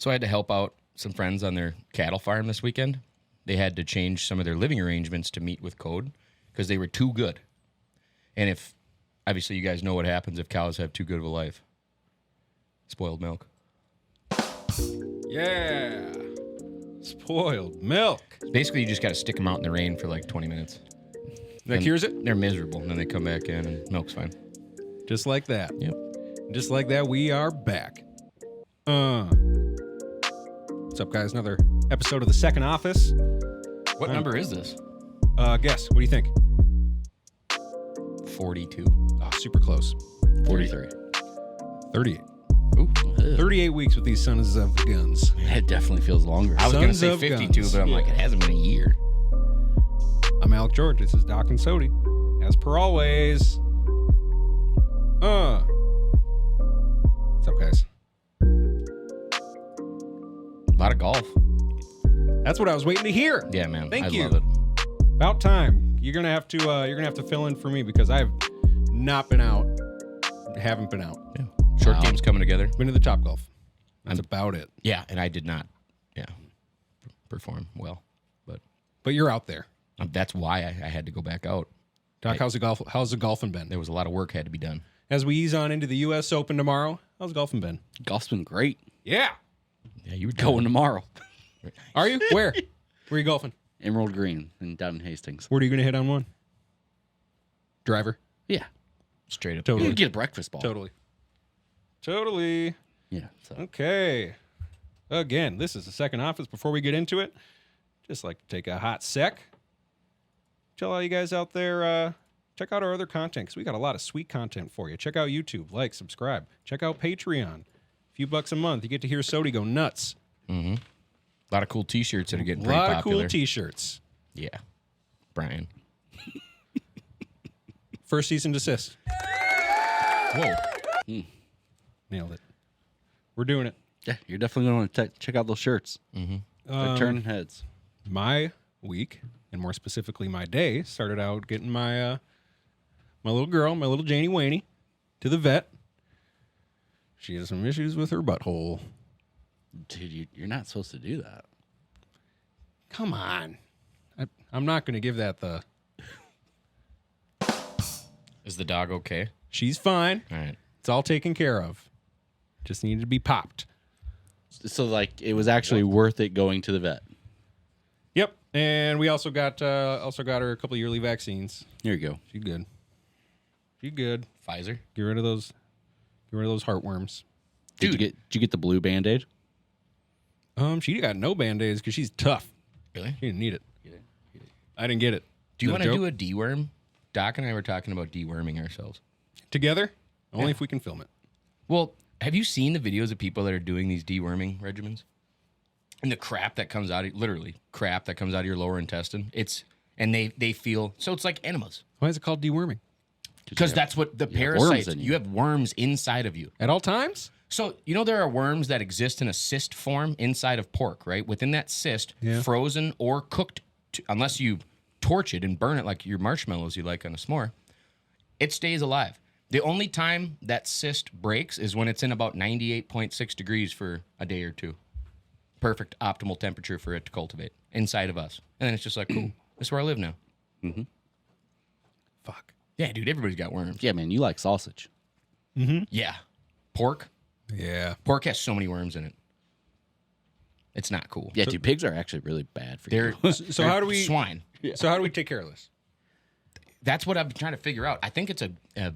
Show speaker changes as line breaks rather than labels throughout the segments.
So I had to help out some friends on their cattle farm this weekend. They had to change some of their living arrangements to meet with code because they were too good. And if, obviously, you guys know what happens if cows have too good of a life. Spoiled milk.
Yeah. Spoiled milk.
Basically, you just got to stick them out in the rain for like 20 minutes.
That cures it?
They're miserable. And then they come back in and milk's fine.
Just like that.
Yep.
Just like that, we are back. What's up, guys? Another episode of The Second Office.
What number is this?
Guess. What do you think?
42.
Oh, super close.
43.
38.
Ooh.
38 weeks with these sons of guns.
It definitely feels longer.
I was going to
Sons
say
of
52,
guns.
but I'm like, it hasn't been a year.
I'm Alec George. This is Doc and Sody. As per always. What's up, guys?
A lot of golf.
That's what I was waiting to hear.
Yeah, man.
Thank
I
you.
love it.
About time. You're gonna have to fill in for me because I've not been out. Haven't been out.
Yeah. Short games coming together.
Been to the Top Golf. That's about it.
Yeah, and I did not, perform well.
But you're out there.
That's why I had to go back out.
Doc, how's the golfing been?
There was a lot of work had to be done.
As we ease on into the U.S. Open tomorrow, how's the golfing been?
Golf's been great.
Yeah.
Yeah, you were
Going tomorrow.
Are you? Where? Where are you golfing?
Emerald Green and down in Hastings.
Where are you going to hit on one? Driver?
Yeah.
straight up.
Totally.
You get a breakfast ball.
Totally.
Yeah. So.
Okay. Again, this is the Second Office. Before we get into it, just like to take a hot sec. Tell all you guys out there, check out our other content because we got a lot of sweet content for you. Check out YouTube, like, subscribe. Check out Patreon. A few bucks a month. You get to hear Sody go nuts.
Mm-hmm. A lot of cool T-shirts that are getting
A
pretty
lot
popular.
of cool T-shirts.
Yeah. Brian.
First cease and desist.
Whoa.
Nailed it. We're doing it.
Yeah, you're definitely going to want to check out those shirts.
Mm-hmm.
They're turning heads.
My week, and more specifically my day, started out getting my my little girl, my little Janie Waney, to the vet. She has some issues with her butthole.
Dude, you're not supposed to do that.
Come on. I'm not going to give that the...
Is the dog okay?
She's fine.
All right.
It's all taken care of. Just needed to be popped.
So, like, it was actually worth it going to the vet.
Yep. And we also got her a couple yearly vaccines.
Here you go.
She's good. She's good.
Pfizer?
Get rid of those heartworms.
Did you get the blue Band-Aid?
She got no Band-Aids because she's tough.
Really?
She didn't need it. I didn't get it.
Do you
Is
want
that
to
a
do
joke?
a deworm? Doc and I were talking about deworming ourselves.
Together? Only
Yeah.
if we can film it.
Well, have you seen the videos of people that are doing these deworming regimens? And the crap that comes out, literally crap that comes out of your lower intestine. And they feel, so it's like enemas.
Why is it called deworming?
Because that's what the
you have worms
parasites,
in you.
you have worms inside of you.
At all times?
So, you know, there are worms that exist in a cyst form inside of pork, right? Within that cyst,
Yeah.
frozen or cooked, unless you torch it and burn it like your marshmallows you like on a s'more, it stays alive. The only time that cyst breaks is when it's in about 98.6 degrees for a day or two. Perfect optimal temperature for it to cultivate inside of us. And then it's just like, cool, this is where I live now.
Mm-hmm.
Fuck.
Yeah, dude, everybody's got worms.
Yeah, man, you like sausage.
Mm-hmm.
Yeah. Pork.
Yeah.
Pork has so many worms in it. It's not cool.
Yeah, dude, pigs are actually really bad for
They're
you.
So how do we
swine?
So how do we take care of this?
That's what I've been trying to figure out. I think it's a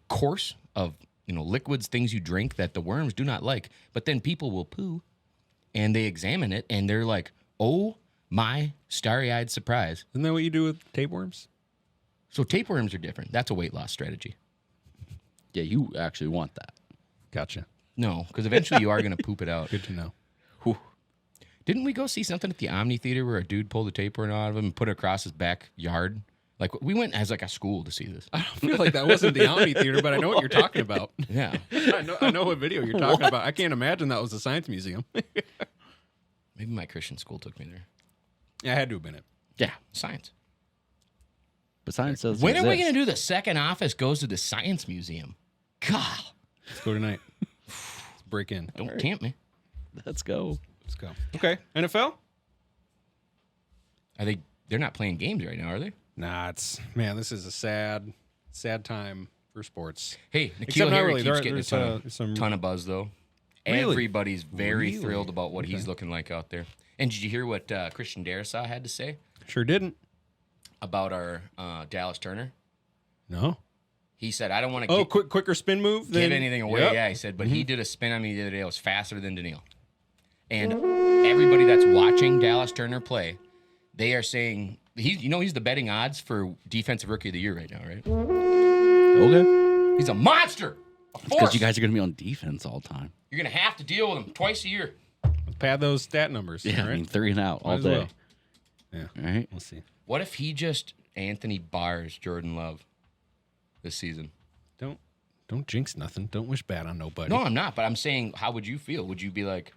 course of liquids, things you drink that the worms do not like. But then people will poo, and they examine it, and they're like, "Oh my starry-eyed surprise!"
Isn't that what you do with tapeworms?
So tapeworms are different. That's a weight loss strategy.
Yeah, you actually want that.
Gotcha.
No, because eventually you are going to poop it out.
Good to know.
Didn't we go see something at the Omni Theater where a dude pulled a tapeworm out of him and put it across his backyard? Like, we went as like a school to see this.
I don't feel like that wasn't the Omni Theater, but I know what you're talking about.
Yeah.
I know what video you're talking about. I can't imagine that was the Science Museum.
Maybe my Christian school took me there.
I had to have been it.
Yeah, science.
But science does
When are we
exist.
going to do the Second Office goes to the Science Museum? God.
Let's go tonight. Let's break in.
Don't tempt me.
Let's go.
Let's go. Okay, NFL?
They're not playing games right now, are they?
Nah, this is a sad time for sports.
Hey,
Except
Nikhil
not
Harry
really.
keeps
There-
getting
there's,
a ton of buzz, though.
Really?
Everybody's very
Really?
thrilled about what he's
Okay.
looking like out there. And did you hear what Christian Darrisaw had to say
Sure didn't.
about our Dallas Turner?
No.
He said, I don't want to
Oh, quicker spin move?
give
than-
anything away.
Yep.
Yeah, he said, but he did a spin on me the other day. It was faster than Daniil. And everybody that's watching Dallas Turner play, they are saying, he's the betting odds for Defensive Rookie of the Year right now, right?
Okay.
He's a monster. A force.
Because you guys are going to be on defense all the time.
You're going to have to deal with him twice a year.
Pad those stat numbers.
Yeah,
all
I mean,
right?
3 and out all
Might as
day.
well. Yeah.
All right.
We'll see.
What if he just Anthony bars Jordan Love this season?
Don't jinx nothing. Don't wish bad on nobody.
No, I'm not. But I'm saying, how would you feel? Would you be like,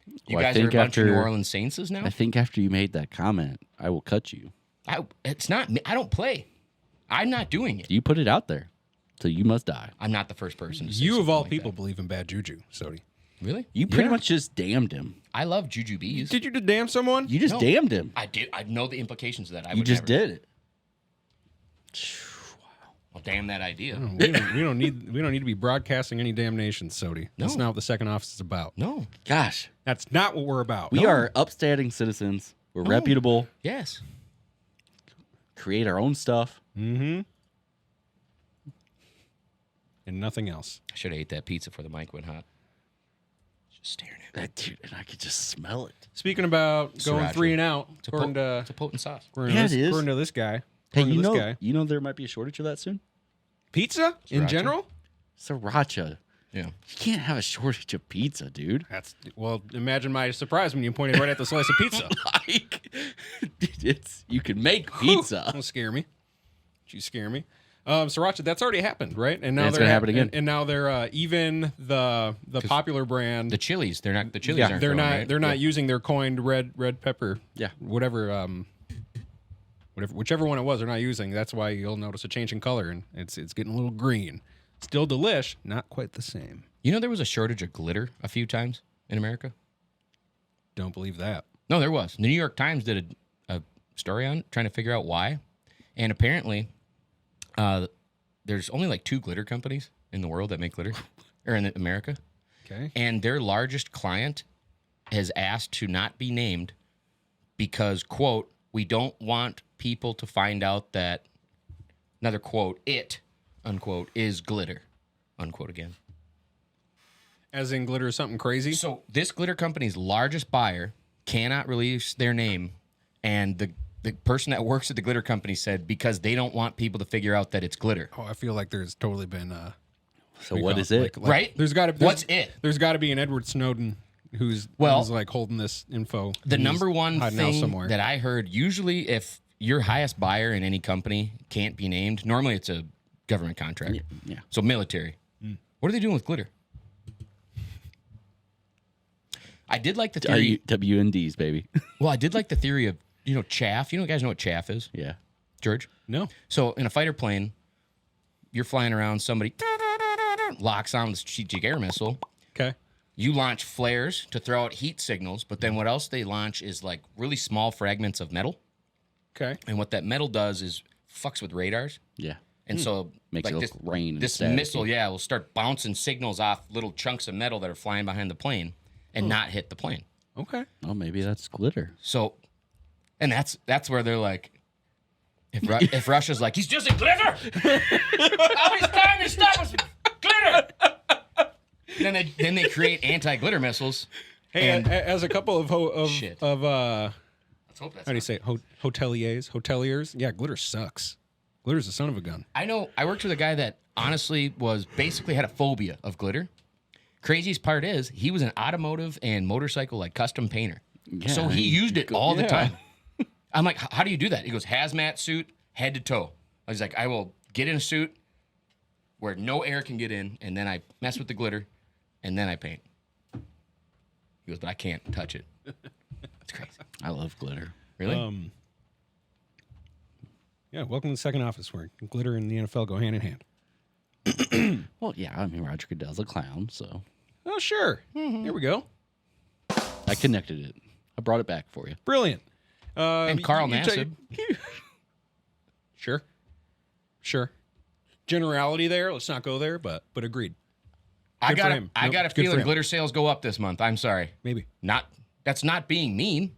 you
Well, I
guys are a
think
bunch of New
after-
Orleans Saintses now?
I think after you made that comment, I will cut you.
It's not me. I don't play. I'm not doing it.
You put it out there. So you must die.
I'm not the first person to say
You of
something
all
like
people
that.
believe in bad juju, Sody.
Really?
You pretty
Yeah.
much just damned him.
I love Juju Bees.
Did you just damn someone?
You just
No.
damned him.
I did. I know the implications of that.
You just did it.
Well, damn that idea.
we don't need to be broadcasting any damnation, Sody. That's
No.
not what the second office is about.
No.
Gosh.
That's not what we're about.
We are upstanding citizens. We're reputable.
Yes.
Create our own stuff.
Mm-hmm. And nothing else.
I should have ate that pizza before the mic went hot. Just staring at it.
Dude, and I could just smell it.
Speaking about going
Sriracha.
3 and out,
It's
according
a potent sauce.
to
Yeah, it is.
according to this guy.
Hey,
according to this guy.
you know there might be a shortage of that soon?
Pizza in
Sriracha?
general?
Sriracha.
Yeah.
You can't have a shortage of pizza, dude.
Imagine my surprise when you pointed right at the slice of pizza.
Like, you can make pizza.
Don't scare me. You scare me. Sriracha, that's already happened, right? And now
it's
they're
gonna happen again.
And now they're even the popular brand.
The chilies. They're not. The chilies
Yeah,
aren't.
they're
growing,
not.
right?
They're not using their coined red pepper.
Yeah.
Whatever. Whichever one it was, they're not using. That's why you'll notice a change in color, and it's getting a little green. Still delish, not quite the same.
You know, there was a shortage of glitter a few times in America.
Don't believe that.
No, there was. The New York Times did a story on it, trying to figure out why, and apparently, there's only like 2 glitter companies in the world that make glitter, or in America,
Okay.
and their largest client has asked to not be named because, quote, we don't want people to find out that, another quote, it, unquote, is glitter, unquote again.
As in glitter is something crazy.
So this glitter company's largest buyer cannot release their name, and the person that works at the glitter company said because they don't want people to figure out that it's glitter.
Oh, I feel like there's totally been.
So what is it?
Right?
There's got to.
What's it?
There's got to be an Edward Snowden who's like holding this info.
The
and he's
number one
hiding out
thing
somewhere.
that I heard, usually if your highest buyer in any company can't be named, normally it's a government contract.
Yeah.
So military. What are they doing with glitter? I did like the theory.
WNDs, baby.
Well, I did like the theory of, chaff. You guys know what chaff is,
Yeah.
George?
No.
So in a fighter plane, you're flying around, somebody locks on the strategic air missile.
Okay.
You launch flares to throw out heat signals, but then what else they launch is like really small fragments of metal.
Okay.
And what that metal does is fucks with radars.
Yeah.
And so
Makes
like
it look rain
this
instead.
missile, will start bouncing signals off little chunks of metal that are flying behind the plane and not hit the plane.
Okay.
Oh, maybe that's glitter.
So, and that's where they're like, if Russia's like, he's just a glitter. How he's trying to stop us with glitter. Then they create anti-glitter missiles.
Hey,
And-
as a couple of
Shit.
Let's
hope that's
how do you say it? Hoteliers? Yeah, glitter sucks. Glitter's the son of a gun.
I know. I worked with a guy that honestly basically had a phobia of glitter. Craziest part is he was an automotive and motorcycle like custom painter.
Yeah,
So he used it all the
yeah.
time. I'm like, how do you do that? He goes, hazmat suit, head to toe. I was like, I will get in a suit where no air can get in, and then I mess with the glitter, and then I paint. He goes, but I can't touch it. That's crazy.
I love glitter.
Really?
Yeah, welcome to the second office where glitter and the NFL go hand in hand.
Well, yeah. I mean, Roger Goodell's a clown, so.
Oh, sure. Here we go.
I connected it. I brought it back for you.
Brilliant.
And Carl Nassib.
Sure. Generality there. Let's not go there, but agreed.
I
Good for
got
him.
I
Nope,
got a
good for
feeling
him.
glitter sales go up this month. I'm sorry.
Maybe.
That's not being mean.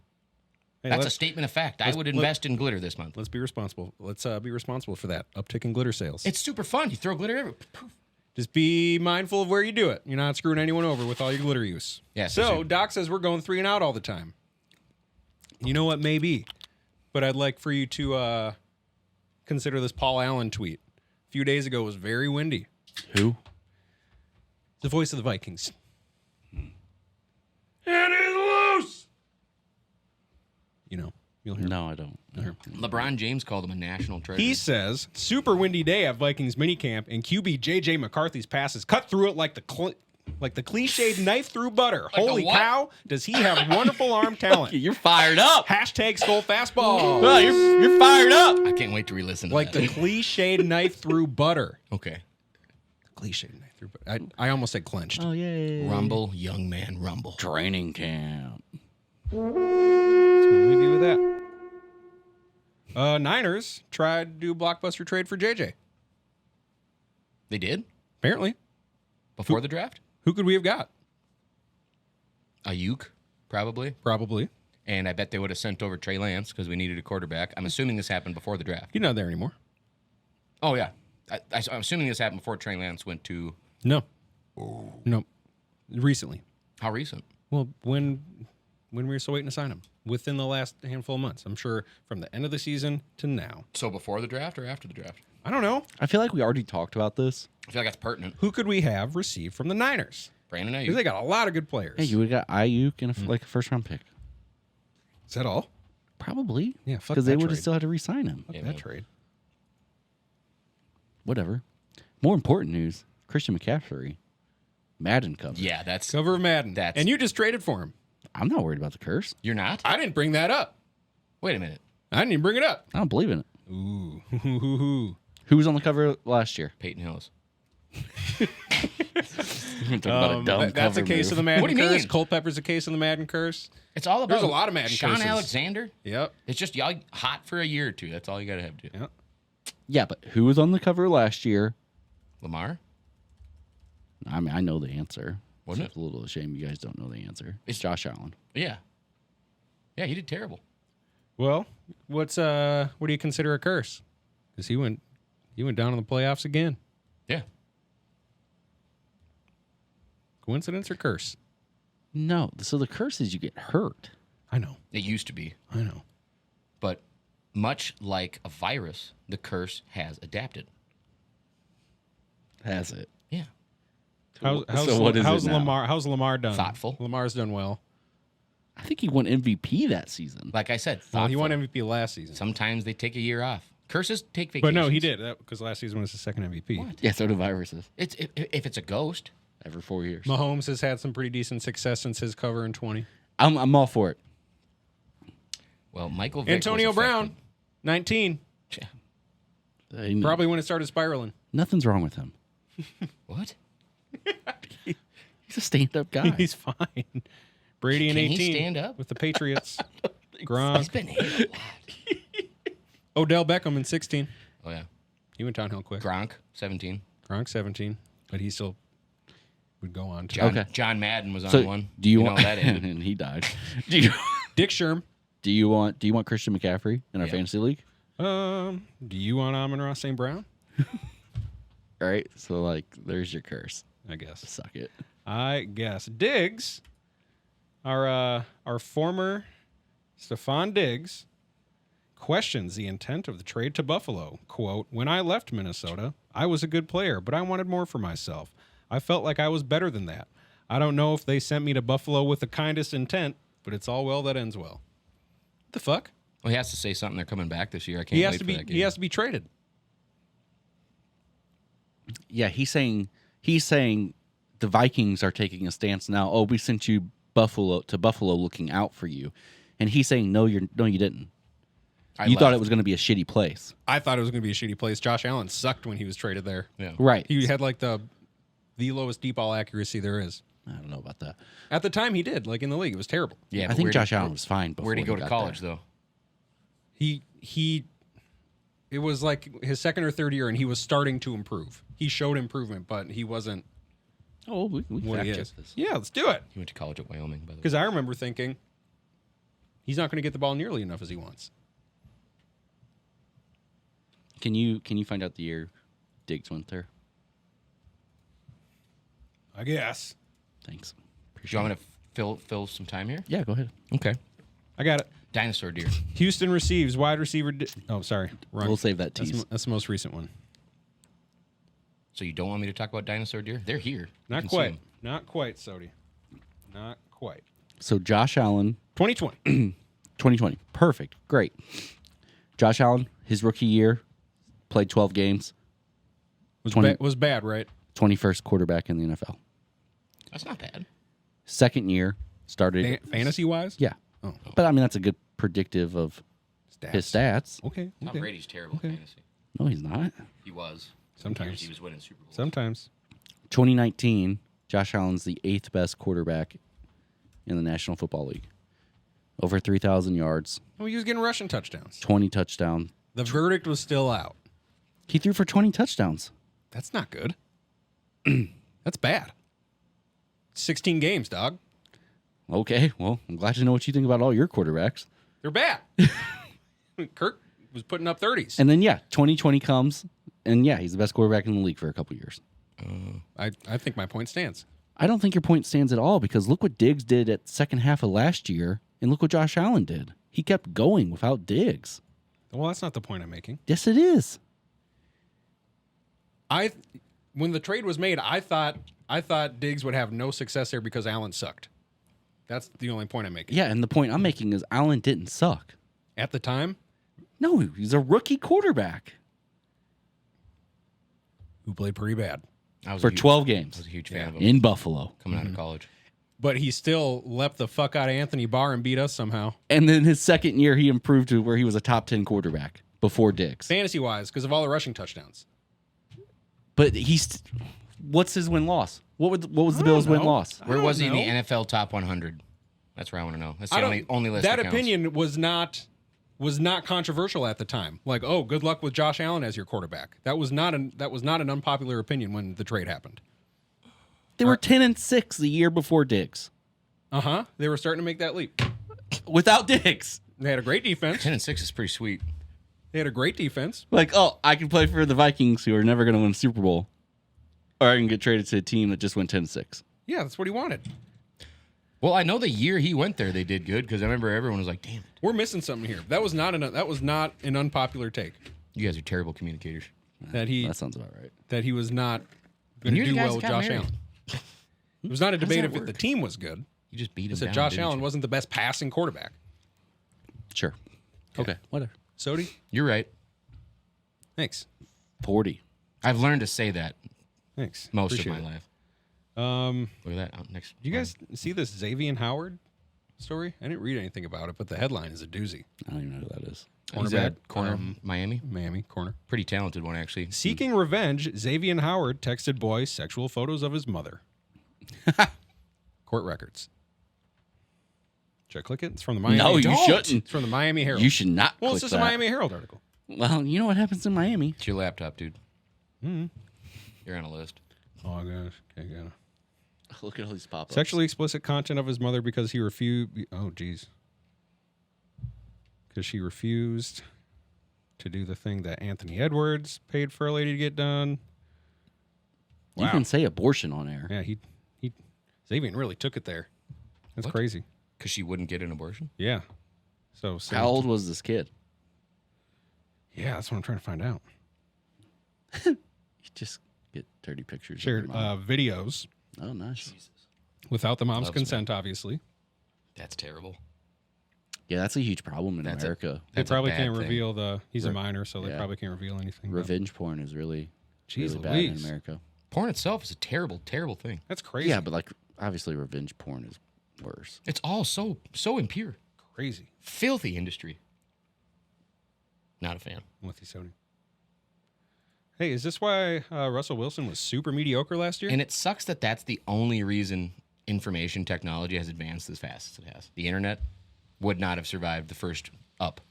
Hey,
That's a statement of fact. I would invest in glitter this month.
Let's be responsible. Let's be responsible for that uptick in glitter sales.
It's super fun. You throw glitter everywhere. Poof.
Just be mindful of where you do it. You're not screwing anyone over with all your glitter use.
Yeah,
So Doc says we're going 3 and out all the time. You know what? Maybe. But I'd like for you to consider this Paul Allen tweet. A few days ago, it was very windy.
Who?
The voice of the Vikings.
It is loose.
You know, you'll hear.
No, I don't.
LeBron James called him a national treasure.
He says, super windy day at Vikings minicamp, and QB J.J. McCarthy's passes cut through it like the cliched knife through butter.
Like the
Holy
what?
cow, does he have wonderful arm talent.
You're fired up.
Hashtag skull fastball.
Oh, you're fired up.
I can't wait to re-listen to
Like
that.
the cliched knife through butter.
Okay.
Cliched knife through butter. I almost said clenched.
Oh, yeah.
Rumble, young man, rumble.
Training camp.
Leave you with that. Niners tried to do a blockbuster trade for JJ.
They did?
Apparently.
Before the draft?
Who could we have got?
Ayuk, probably.
Probably.
And I bet they would have sent over Trey Lance because we needed a quarterback. I'm assuming this happened before the draft.
He's not there anymore.
Oh, yeah. I'm assuming this happened before Trey Lance went to...
No. No. Recently.
How recent?
Well, when we were still waiting to sign him. Within the last handful of months. I'm sure from the end of the season to now.
So before the draft or after the draft?
I don't know.
I feel like we already talked about this.
I feel like that's pertinent.
Who could we have received from the Niners?
Brandon
Because they
Ayuk.
got a lot of good players.
Hey, you would have got Ayuk and a first-round pick.
Is that all?
Probably.
Yeah, fuck
Because they
that
would have
trade.
still had to re-sign him.
Fuck
Yeah,
that
man.
trade.
Whatever. More important news, Christian McCaffrey. Madden cover.
Yeah, that's...
Cover of Madden.
That's-
And you just traded for him.
I'm not worried about the curse.
You're not?
I didn't bring that up.
Wait a minute.
I didn't even bring it up.
I don't believe in it.
Ooh.
Who was on the cover last year?
Peyton Hillis.
Talk about a dumb
That's a
cover
case
move.
of the Madden
What do you
curse.
mean?
Culpepper's a case of the Madden curse.
It's all about...
There's a lot of Madden
Sean
curses.
Alexander.
Yep.
It's just y'all hot for a year or two. That's all you got to have to do.
Yep.
Yeah, but who was on the cover last year?
Lamar?
I mean, I know the answer.
Wasn't
It's a little shame you guys don't know the answer. It's
It's-
Josh Allen.
Yeah. Yeah, he did terrible.
Well, what do you consider a curse? Because he went down in the playoffs again.
Yeah.
Coincidence or curse?
No, so the curse is you get hurt.
I know.
It used to be.
I know.
But much like a virus, the curse has adapted.
Has it?
Yeah.
How's
what is
how's
it now?
Lamar? How's Lamar done?
Thoughtful.
Lamar's done well.
I think he won MVP that season.
Like I said,
Well, he
thoughtful.
won MVP last season.
Sometimes they take a year off. Curses take vacations.
But no, he did because last season was his second MVP.
What?
Yeah, so do viruses.
It's if it's a ghost.
Every 4 years.
Mahomes has had some pretty decent success since his cover in 20.
I'm all for it.
Well, Michael Vick
Antonio
was
Brown,
affected.
19.
Yeah.
Probably when it started spiraling.
Nothing's wrong with him.
What?
He's a stand-up guy.
He's fine. Brady in
Can he
18
stand up?
with the Patriots.
He's
Gronk.
been hit a lot.
Odell Beckham in 16.
Oh yeah.
He went downhill quick.
Gronk, 17.
Gronk 17, but he still would go on to.
John,
Okay.
John Madden was on
So,
one.
do you
know
want
that ended.
and he died. Do you
Dick Sherm.
do you want Christian McCaffrey in our
Yeah.
fantasy league?
Do you want Amon-Ra St. Brown?
All right. So like there's your curse.
I guess.
Suck it.
I guess. Diggs, our former Stephon Diggs, questions the intent of the trade to Buffalo. Quote, when I left Minnesota, I was a good player, but I wanted more for myself. I felt like I was better than that. I don't know if they sent me to Buffalo with the kindest intent, but it's all well that ends well. What the fuck?
Well, he has to say something. They're coming back this year. I can't
He
wait
has to
for
be
that game.
he has to be traded.
Yeah, he's saying the Vikings are taking a stance now. Oh, we sent you Buffalo looking out for you. And he's saying no you didn't. You thought it was going to be a shitty place.
I thought it was going to be a shitty place. Josh Allen sucked when he was traded there.
Yeah.
Right.
He had like the lowest deep ball accuracy there is.
I don't know about that.
At the time, he did. Like in the league, it was terrible.
Yeah,
I
but
think
where'd
Josh
he-
Allen was fine before
Where'd he go to
got
college,
there.
though?
He. It was like his second or third year, and he was starting to improve. He showed improvement, but he wasn't
Oh, we
what he
fact
is.
check this.
Yeah, let's do it.
He went to college at Wyoming, by the way.
Because I remember thinking he's not going to get the ball nearly enough as he wants.
Can you find out the year Diggs went there?
I guess.
Thanks.
Do you want me to fill some time here?
Yeah, go ahead.
Okay.
I got it.
Dinosaur deer.
Houston receives wide receiver. Oh, sorry. Wrong.
We'll save that tease.
That's the most recent one.
So you don't want me to talk about dinosaur deer? They're here. You
Not
can see
quite.
'em.
Not quite, Sody. Not quite.
So Josh Allen,
2020.
2020. Perfect. Great. Josh Allen, his rookie year, played 12 games.
Was bad, right?
21st quarterback in the NFL.
That's not bad.
Second year, started.
Fantasy-wise?
Yeah.
Oh.
But I mean, that's a good predictive of
Stats.
his stats.
Okay.
Tom
okay.
Brady's terrible
Okay.
at fantasy.
No, he's not.
He was.
Sometimes.
He was winning Super Bowls.
Sometimes.
2019, Josh Allen's the 8th best quarterback in the National Football League. Over 3,000 yards,
Well, he was getting rushing touchdowns.
20 touchdowns.
The verdict was still out.
He threw for 20 touchdowns.
That's not good. That's bad. 16 games, dog.
Okay, well, I'm glad to know what you think about all your quarterbacks.
They're bad. Kirk was putting up 30s.
And then, 2020 comes, and he's the best quarterback in the league for a couple years.
I think my point stands.
I don't think your point stands at all because look what Diggs did at the second half of last year, and look what Josh Allen did. He kept going without Diggs.
Well, that's not the point I'm making.
Yes, it is.
When the trade was made, I thought Diggs would have no success there because Allen sucked. That's the only point I'm making.
Yeah, and the point I'm making is Allen didn't suck.
At the time,
No, he's a rookie quarterback
who played pretty bad.
I was
for
a huge,
12
I
games
was a huge fan of him
in Buffalo.
coming out of college.
But he still leapt the fuck out of Anthony Barr and beat us somehow.
And then his second year, he improved to where he was a top 10 quarterback before Diggs.
Fantasy-wise, because of all the rushing touchdowns.
But what's his win-loss? What was the Bills'
know.
win-loss?
Where was he in
know.
the NFL top 100? That's where I want to know. That's the
I don't-
only list
that
that counts.
opinion was not controversial at the time. Like, oh, good luck with Josh Allen as your quarterback. That was not an unpopular opinion when the trade happened.
They were 10-6 the year before Diggs.
They were starting to make that leap.
Without Diggs.
They had a great defense.
10-6 is pretty sweet.
They had a great defense.
Like, oh, I can play for the Vikings who are never going to win a Super Bowl. Or I can get traded to a team that just went 10-6.
Yeah, that's what he wanted.
Well, I know the year he went there, they did good because I remember everyone was like, "Damn,
We're missing something here. That was not an unpopular take.
you guys are terrible communicators."
That he
That sounds about right.
that he was not going to
You
do
guys
well with
got
Josh
married.
Allen. It was not a debate
that
if the
work?
team was good.
You just beat him
It said
down.
Josh
didn't
Allen
you?
wasn't the best passing quarterback.
Sure. Okay, whatever.
Sody,
You're right.
thanks.
40.
I've learned to say that
Thanks.
most
Appreciate
of my
it.
life.
Um,
Look at that. Next.
you guys see this Xavier Howard story? I didn't read anything about it, but the headline is a doozy.
I don't even know who that is.
He's
cornerback,
at corner Miami.
Miami corner.
Pretty talented one actually.
Seeking revenge, Xavier Howard texted boy sexual photos of his mother. Court records. Should I click it? It's from the Miami.
No, you
Don't.
shouldn't.
It's from the Miami Herald.
You should not
Well,
click
it's just
that.
a Miami Herald article.
Well, you know what happens in Miami.
It's your laptop, dude. You're on a list.
Oh gosh. Okay, got it.
Look at all these pop-ups.
Sexually explicit content of his mother because he refused. Oh, geez. Because she refused to do the thing that Anthony Edwards paid for a lady to get done.
You
Wow.
can say abortion on air.
Yeah, he Xavier really took it there. That's
What?
crazy.
Because she wouldn't get an abortion.
Yeah. So
How old was this kid?
Yeah, that's what I'm trying to find out.
You just get dirty pictures. of your
Shared
mom.
videos
Oh, nice.
without the mom's
Loves
consent, obviously.
That's terrible.
Yeah, that's a huge problem in
That's
America.
They
That's a
probably
bad
can't
thing.
reveal he's a minor, so they
yeah.
probably can't reveal anything. but-
Revenge porn is really,
Jeez
really bad in
Louise.
America.
Porn itself is a terrible, terrible thing.
That's crazy.
Yeah, but like obviously revenge porn is worse.
It's all so impure.
Crazy.
Filthy industry. Not a fan.
I'm with you, Sony. Hey, is this why Russell Wilson was super mediocre last year?
And it sucks that that's the only reason information technology has advanced as fast as it has. The internet would not have survived the first up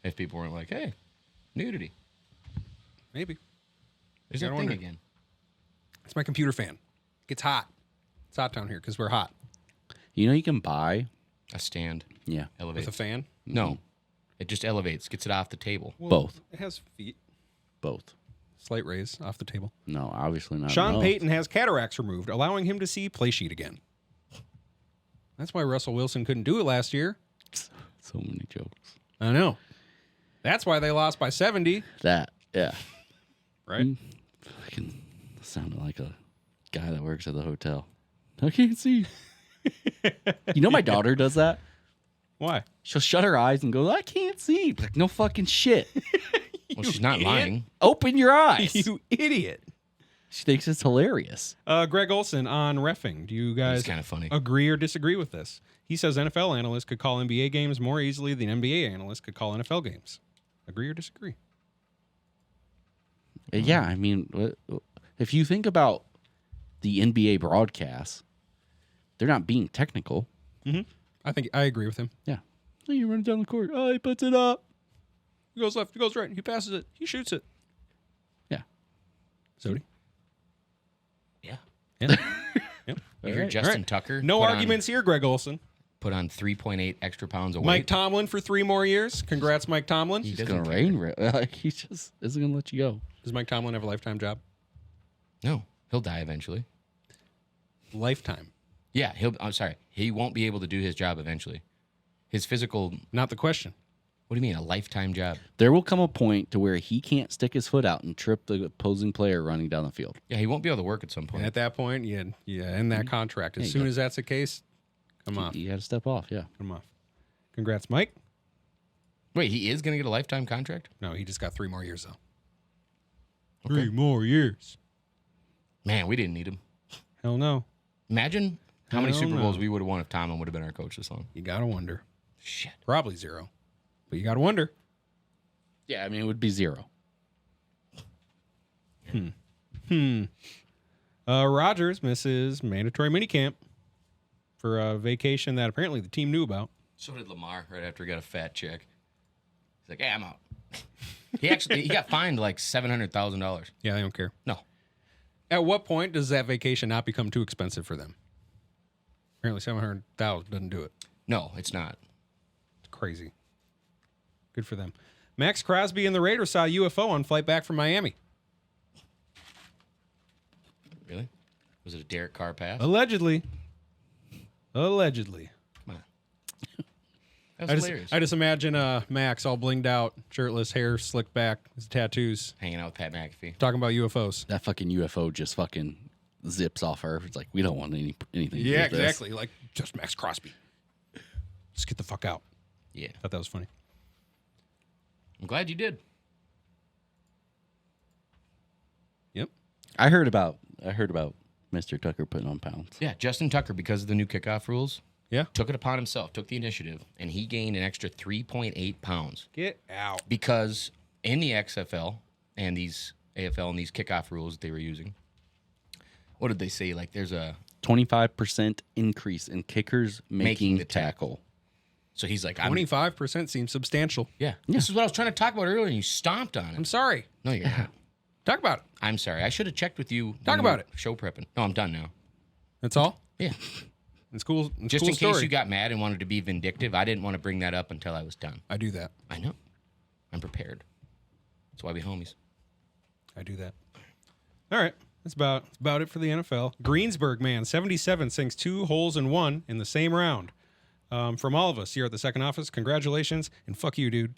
if people weren't like, hey, nudity.
Maybe.
There's
You
that
gotta
thing
wonder.
again.
It's my computer fan. It's hot. It's hot down here because we're hot.
You know, you can buy.
A stand.
Yeah.
Elevates.
With a fan?
No. It just elevates, gets it off the table.
Well,
Both.
It has feet.
Both.
Slight raise off the table.
No, obviously not.
Sean
No.
Payton has cataracts removed, allowing him to see play sheet again. That's why Russell Wilson couldn't do it last year.
So many jokes.
I know. That's why they lost by 70.
That, yeah.
Right?
Fucking sounded like a guy that works at the hotel. I can't see. You know, my daughter does that.
Why?
She'll shut her eyes and go, I can't see. Like, no fucking shit.
Well, she's not
idiot.
lying.
Open your eyes.
You idiot.
She thinks it's hilarious.
Greg Olson on reffing. Do you guys
It's kind of funny.
agree or disagree with this? He says NFL analysts could call NBA games more easily than NBA analysts could call NFL games. Agree or disagree?
Yeah, I mean, if you think about the NBA broadcasts, they're not being technical.
I think I agree with him.
Yeah. Oh, you run down the court. Oh, he puts it up.
He goes left, he goes right, he passes it, he shoots it.
Yeah.
Sody?
Yeah.
Yeah. Yep.
You hear
All
Justin
right.
Tucker?
No
put
arguments here, Greg Olson.
Put on 3.8 extra pounds of weight.
Mike Tomlin for 3 more years. Congrats, Mike Tomlin.
He
He's
doesn't
going to
care.
rain. Like, he just isn't going to let you go.
Does Mike Tomlin have a lifetime job?
No, he'll die eventually.
Lifetime.
Yeah, I'm sorry. He won't be able to do his job eventually. His physical.
Not the question.
What do you mean, a lifetime job?
There will come a point to where he can't stick his foot out and trip the opposing player running down the field.
Yeah, he won't be able to work at some point.
And at that point, you end that contract. As
Yeah,
soon as that's the case, come off.
You got to step off, yeah.
Come off. Congrats, Mike.
Wait, he is going to get a lifetime contract?
No, he just got 3 more years, though.
Okay.
3 more years.
Man, we didn't need him.
Hell no.
Imagine how many
Hell
Super Bowls
no.
we would have won if Tomlin would have been our coach this long.
You got to wonder.
Shit.
Probably 0. But you got to wonder.
Yeah, I mean, it would be 0.
Rodgers misses mandatory minicamp for a vacation that apparently the team knew about.
So did Lamar right after he got a fat check. He's like, hey, I'm out. He got fined like $700,000.
Yeah, they don't care.
No.
At what point does that vacation not become too expensive for them? Apparently $700,000 doesn't do it.
No, it's not.
It's crazy. Good for them. Max Crosby and the Raiders saw a UFO on flight back from Miami.
Really? Was it a Derek Carr pass?
Allegedly. Allegedly.
Come on. That was hilarious.
I just imagine Max all blinged out, shirtless, hair slicked back, his tattoos,
Hanging out with Pat McAfee.
talking about UFOs.
That fucking UFO just fucking zips off Earth. It's like, we don't want anything to do
Yeah,
with this.
exactly. Like, just Max Crosby. Just get the fuck out.
Yeah.
Thought that was funny.
I'm glad you did.
Yep.
I heard about Mr. Tucker putting on pounds.
Yeah, Justin Tucker, because of the new kickoff rules,
Yeah.
took it upon himself, took the initiative, and he gained an extra 3.8 pounds.
Get out.
Because in the XFL and these AFL and these kickoff rules that they were using, what did they say? Like there's a
25% increase in kickers making
the
the tackle.
so he's like
25% seems substantial.
yeah. This is what I was trying to talk about earlier, and you stomped on it.
I'm sorry.
No, you're not.
Talk about it.
I'm sorry. I should have checked with you.
Talk
when
about
we
it.
were Show prepping. No, I'm done now.
That's all?
Yeah.
It's cool. It's
Just
cool
in case
story.
you got mad and wanted to be vindictive, I didn't want to bring that up until I was done.
I do that.
I know. I'm prepared. That's why we homies.
I do that. All right. That's about it for the NFL. Greensburg man, 77, sinks 2 holes in 1 in the same round. From all of us here at the second office, congratulations and fuck you, dude.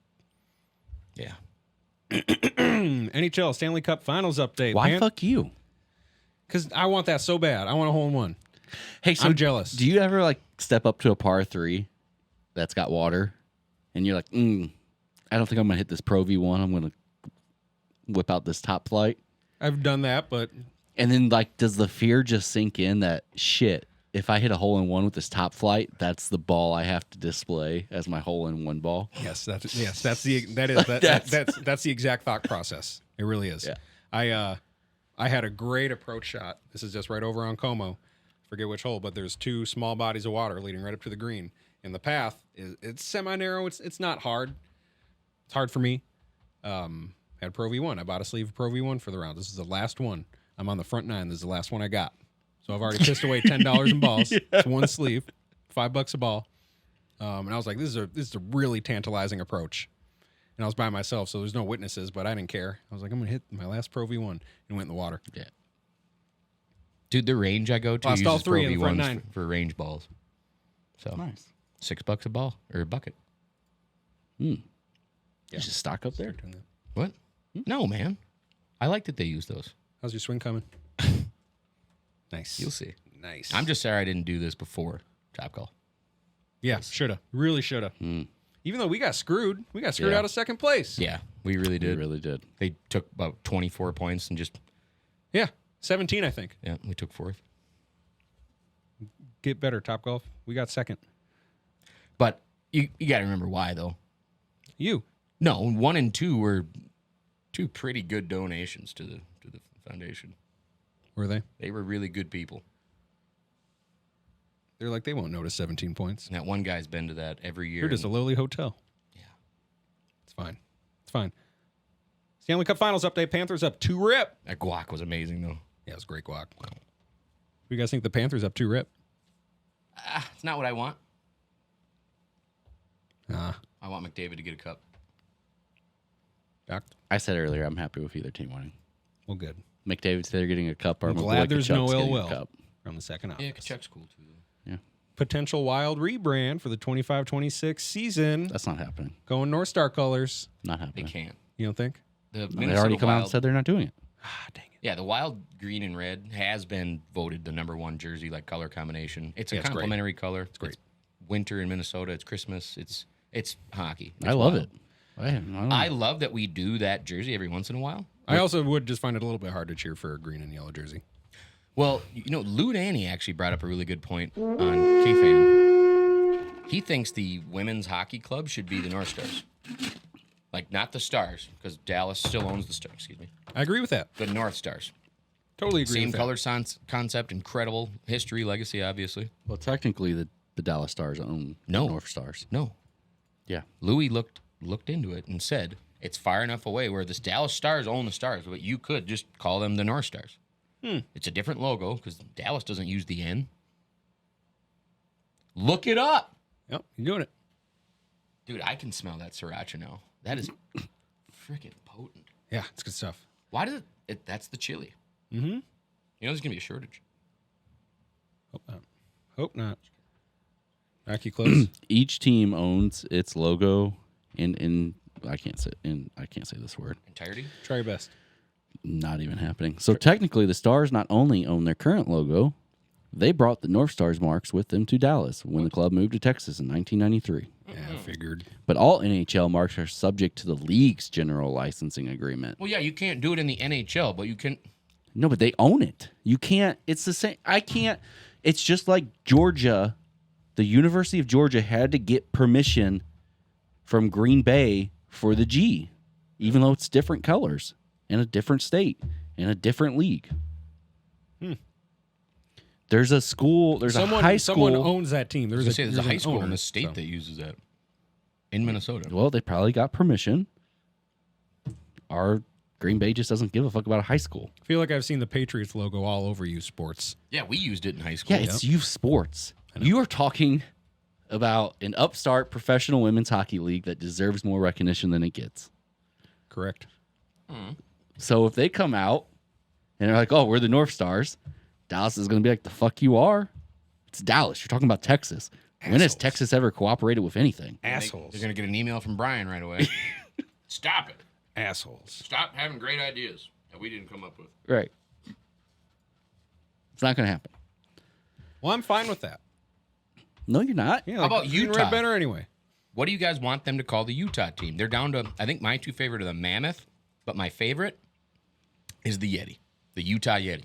Yeah.
NHL Stanley Cup Finals update.
Why fuck you?
Because I want that so bad. I want a hole in 1.
Hey, so
I'm jealous.
Do you ever like step up to a par 3 that's got water, and you're like, I don't think I'm gonna hit this Pro V1. I'm gonna whip out this top flight,
I've done that, but
and then like, does the fear just sink in that shit? If I hit a hole in 1 with this top flight, that's the ball I have to display as my hole in 1 ball.
that's the exact thought process. It really is.
Yeah.
I had a great approach shot. This is just right over on Como forget which hole, but there's 2 small bodies of water leading right up to the green. And the path it's semi-narrow. It's not hard. It's hard for me. Had Pro V1. I bought a sleeve of Pro V1 for the round. This is the last one. I'm on the front 9. This is the last one I got. So I've already pissed away $10 in balls. Yeah. It's one sleeve, $5 a ball. And I was like, this is a really tantalizing approach. And I was by myself, so there's no witnesses, but I didn't care. I was like, I'm going to hit my last Pro V1 and went in the water.
Yeah. Dude, the range I go to
Lost all
uses
3
Pro
in the front
V1s
9.
for range balls. So
Nice.
$6 a ball or a bucket.
You should stock up there.
What? No, man. I like that they use those.
How's your swing coming? Nice.
You'll see.
Nice.
I'm just sorry I didn't do this before Topgolf.
Yeah, shoulda. Really shoulda. Even though we got screwed. We got screwed
Yeah.
out of second place.
Yeah, we really
You
did.
really did.
They took about 24 points and just,
Yeah. 17, I think.
yeah, we took 4th.
Get better, Topgolf. We got second.
But you got to remember why, though.
You.
No, 1 and 2 were 2 pretty good donations to the foundation.
Were they?
They were really good people.
They're like, they won't notice 17 points.
And that one guy's been to that every year.
You're just a lowly hotel.
Yeah.
It's fine. It's fine. Stanley Cup Finals update. Panthers up 2-rip.
That guac was amazing, though.
Yeah, it was great guac. What do you guys think the Panthers up 2-rip?
It's not what I want.
I
I want McDavid to get a cup.
Doc?
I said earlier, I'm happy with either team winning.
Well, good.
McDavid's there getting a cup. Or
I'm
Mc-
glad
like
there's no
Kachuk's
ill
getting a
will
cup.
from the second
Yeah,
office.
Kachuk's cool, too.
Potential Wild rebrand for the 25-26 season.
That's not happening.
Going North Star colors.
Not
They
happening.
can't.
You don't think?
The
They
Minnesota
already come out
Wild,
and said they're not doing it.
Ah, dang it.
yeah, the Wild green and red has been voted the #1 jersey, like color combination. It's a
Yeah, it's great.
complementary color. It's
great.
winter in Minnesota. It's Christmas. It's hockey. It's
I love
wild.
it. I don't know.
I love that we do that jersey every once in a while.
I also would just find it a little bit hard to cheer for a green and yellow jersey.
Well, Lou Danny actually brought up a really good point on K-Fan. He thinks the women's hockey club should be the North Stars. Like, not the Stars, because Dallas still owns the Stars, excuse me.
I agree with that.
The North Stars.
Totally agree
Same
with
color concept, incredible history, legacy, obviously.
Well, technically, the Dallas Stars own
No.
the North Stars.
No.
Yeah.
Louis looked into it and said, it's far enough away where the Dallas Stars own the Stars, but you could just call them the North Stars. It's a different logo because Dallas doesn't use the N. Look it up.
Yep, you're doing it.
Dude, I can smell that sriracha now. That is freaking potent.
Yeah, it's good stuff.
Why does it that's the chili.
Mm-hmm.
There's going to be a shortage.
Hope not. Hope not. Back you close.
Each team owns its logo in I can't say this word.
Entirety?
Try your best.
Not even happening. So technically, the Stars not only own their current logo, they brought the North Stars marks with them to Dallas when the club moved to Texas in 1993.
Yeah, I figured.
But all NHL marks are subject to the league's general licensing agreement.
Well, yeah, you can't do it in the NHL, but you can.
No, but they own it. You can't. It's the same. I can't. It's just like Georgia. The University of Georgia had to get permission from Green Bay for the G, even though it's different colors in a different state in a different league. There's a school. There's a high school.
Someone owns that team.
There's a
an
high school
owner,
in the state
so.
that uses that in Minnesota.
Well, they probably got permission. Our Green Bay just doesn't give a fuck about a high school.
I feel like I've seen the Patriots logo all over you sports.
Yeah, we used it in high school.
Yeah, it's youth sports. You are talking about an upstart professional women's hockey league that deserves more recognition than it gets.
Correct.
So if they come out and they're like, "Oh, we're the North Stars," Dallas is going to be like, "The fuck you are." It's Dallas. You're talking about Texas. When has Texas ever cooperated with anything?
Assholes.
They're going to get an email from Brian right away. Stop it.
Assholes.
Stop having great ideas that we didn't come up with.
Right. It's not going to happen.
Well, I'm fine with that.
No, you're not.
Yeah,
How about
green and
Utah?
red better anyway.
What do you guys want them to call the Utah team? They're down to, I think my two favorite are the Mammoth, but my favorite is the Yeti, the Utah Yeti.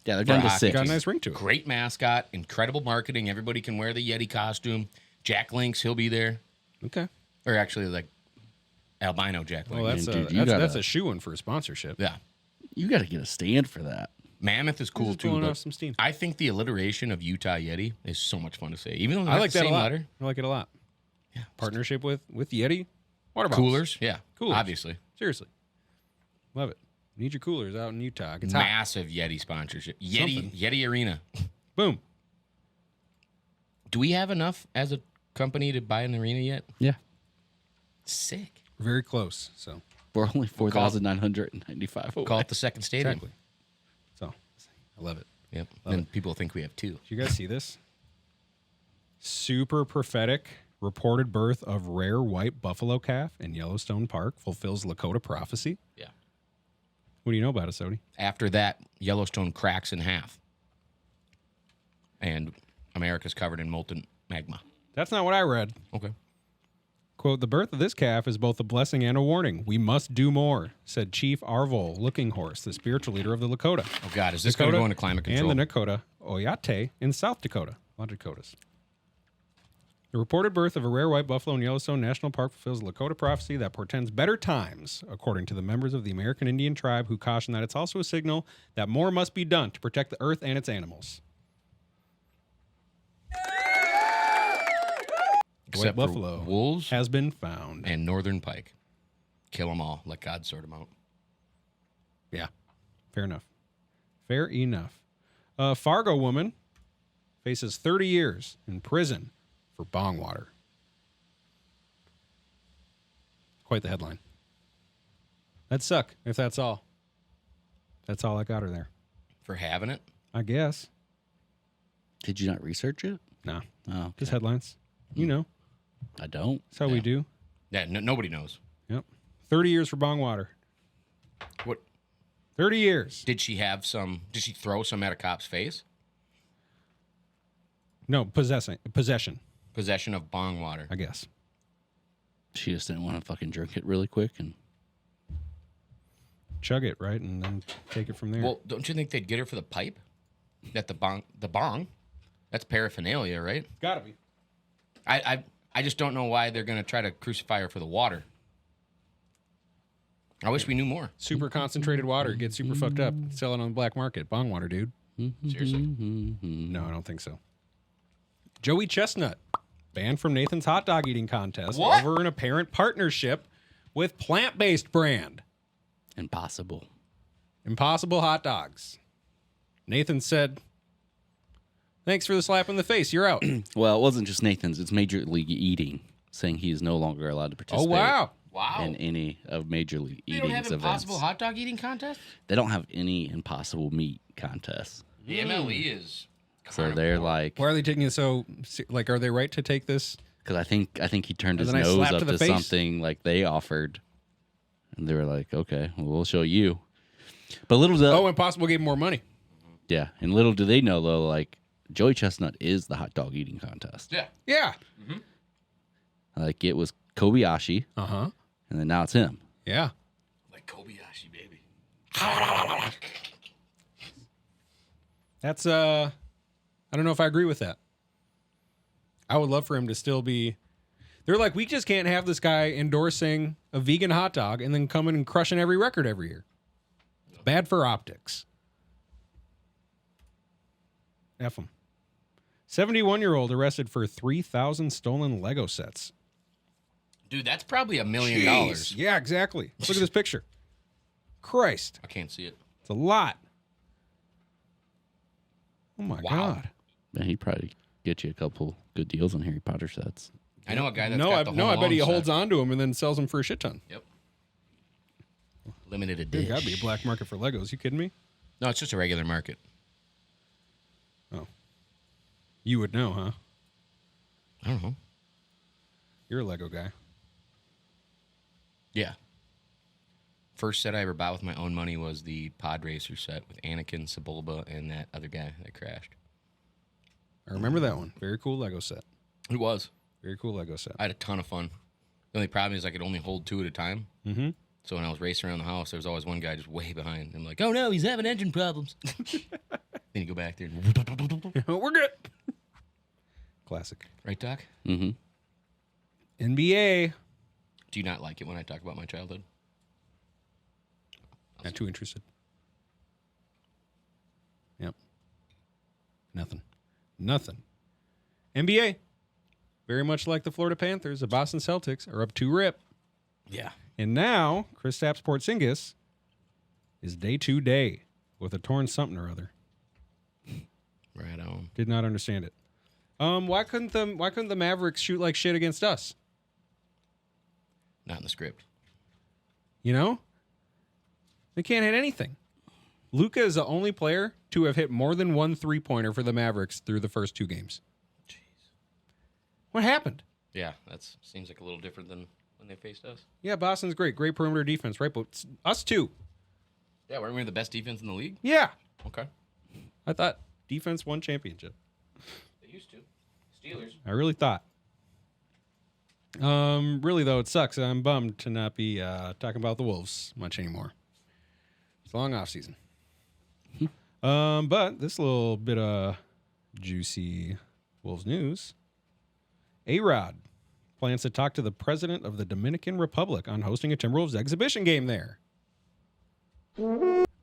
Yeah, they're down to
hockey.
6.
Got a nice ring to it.
Great mascot, incredible marketing. Everybody can wear the Yeti costume. Jack Links, he'll be there.
Okay.
Or actually, like, albino Jack Links.
Well, that's
Man, dude,
a
you
that's
gotta-
a shoe-in for a sponsorship.
Yeah.
You got to get a stand for that.
Mammoth is cool
Just
too.
blowing
But
off some steam.
I think the alliteration of Utah Yeti is so much fun to say. Even though they're
I
not
like
the
that a
same
lot.
letter.
I like it a lot.
Yeah.
Partnership with Yeti. Water bottles.
Coolers, yeah.
Coolers.
Obviously.
Seriously. Love it. Need your coolers out in Utah. It's hot.
Massive Yeti sponsorship. Yeti Arena.
Boom.
Do we have enough as a company to buy an arena yet?
Yeah.
Sick.
Very close. So
We're only 4,995 away.
Call it the second stadium.
exactly. So I love it.
Yep. And people think we have two.
Did you guys see this? Super prophetic reported birth of rare white buffalo calf in Yellowstone Park fulfills Lakota prophecy.
Yeah.
What do you know about it, Sodi?
After that, Yellowstone cracks in half. And America's covered in molten magma.
That's not what I read.
Okay.
Quote, the birth of this calf is both a blessing and a warning. We must do more, said Chief Arvol Looking Horse, the spiritual leader of the Lakota.
Oh, God. Is this going to go into climate control?
And the Nakota Oyate in South Dakota. A lot of Dakotas. The reported birth of a rare white buffalo in Yellowstone National Park fulfills a Lakota prophecy that portends better times, according to the members of the American Indian tribe, who caution that it's also a signal that more must be done to protect the earth and its animals.
Except
White
for
buffalo
wolves
has been found.
and northern pike. Kill them all. Let God sort them out.
Yeah, fair enough. Fair enough. A Fargo woman faces 30 years in prison for bong water. Quite the headline. That'd suck if that's all. That's all I got her there.
For having it?
I guess.
Did you not research it?
No.
Oh, okay.
Just headlines. You know.
I don't.
That's how we do.
Yeah, nobody knows.
Yep. 30 years for bong water.
What
30 years.
did she have some? Did she throw some at a cop's face?
No, possession.
Possession of bong water.
I guess.
She just didn't want to fucking drink it really quick and
Chug it, right? And then take it from there.
Well, don't you think they'd get her for the pipe? That the bong, that's paraphernalia, right?
gotta be.
I just don't know why they're gonna try to crucify her for the water. I wish we knew more.
Super concentrated water. Get super fucked up. Sell it on the black market. Bong water, dude.
Seriously.
No, I don't think so. Joey Chestnut, banned from Nathan's hot dog eating contest
What?
over an apparent partnership with plant-based brand
impossible.
Impossible Hot Dogs. Nathan said, thanks for the slap in the face. You're out.
Well, it wasn't just Nathan's. It's Major League Eating saying he is no longer allowed to
Oh,
participate
wow.
Wow.
in any of Major League
They
Eating's
don't have
events.
impossible hot dog eating contest?
They don't have any impossible meat contests.
The MLE is.
So they're like,
Why are they taking it so, like, are they right to take this?
because I think he turned his
As a nice
nose
slap
up
to the
to
face?
something like they offered, and they were like, okay, well, we'll show you. But little do
Oh, Impossible gave him more money.
yeah, and little do they know though, like Joey Chestnut is the hot dog eating contest.
Yeah.
Yeah.
Like it was Kobayashi,
Uh-huh.
and then now it's him.
Yeah.
Like Kobayashi, baby.
That's, I don't know if I agree with that. I would love for him to still be. They're like, we just can't have this guy endorsing a vegan hot dog and then coming and crushing every record every year. Bad for optics. F him. 71-year-old arrested for 3,000 stolen Lego sets.
Dude, that's probably $1 million.
Jeez. Yeah, exactly. Look at this picture. Christ.
I can't see it.
It's a lot. Oh, my
Wow.
God.
Man, he'd probably get you a couple good deals on Harry Potter sets.
I know a guy that's
No,
got the
I
Home
bet he
Alone
holds
set.
on to them and then sells them for a shit ton.
Yep. Limited
There's
edition.
got to be a black market for Legos. You kidding me?
No, it's just a regular market.
Oh. You would know, huh?
I don't know.
You're a Lego guy.
Yeah. First set I ever bought with my own money was the Pod Racer set with Anakin, Sebulba, and that other guy that crashed.
I remember that one. Very cool Lego set.
It was.
Very cool Lego set.
I had a ton of fun. The only problem is I could only hold two at a time.
Mm-hmm.
So when I was racing around the house, there was always one guy just way behind. I'm like, oh no, he's having engine problems. Then you go back there and
We're good. Classic.
right, Doc?
Mm-hmm.
NBA.
Do you not like it when I talk about my childhood?
Not too interested. Nothing. NBA, very much like the Florida Panthers, the Boston Celtics are up 2-rip.
Yeah.
And now, Kristaps Porzingis is day-to-day with a torn something or other.
Right on.
Did not understand it. Why couldn't the Mavericks shoot like shit against us?
Not in the script.
You know? They can't hit anything. Luka is the only player to have hit more than one three-pointer for the Mavericks through the first 2 games.
Jeez.
What happened?
Yeah, that seems like a little different than when they faced us.
Yeah, Boston's great. Great perimeter defense, right? But us too.
Yeah, weren't we the best defense in the league?
Yeah.
Okay.
I thought defense won championship.
They used to. Steelers.
I really thought. Really, though, it sucks. I'm bummed to not be talking about the Wolves much anymore. It's a long off season. But this little bit of juicy Wolves news. A-Rod plans to talk to the president of the Dominican Republic on hosting a Timberwolves exhibition game there.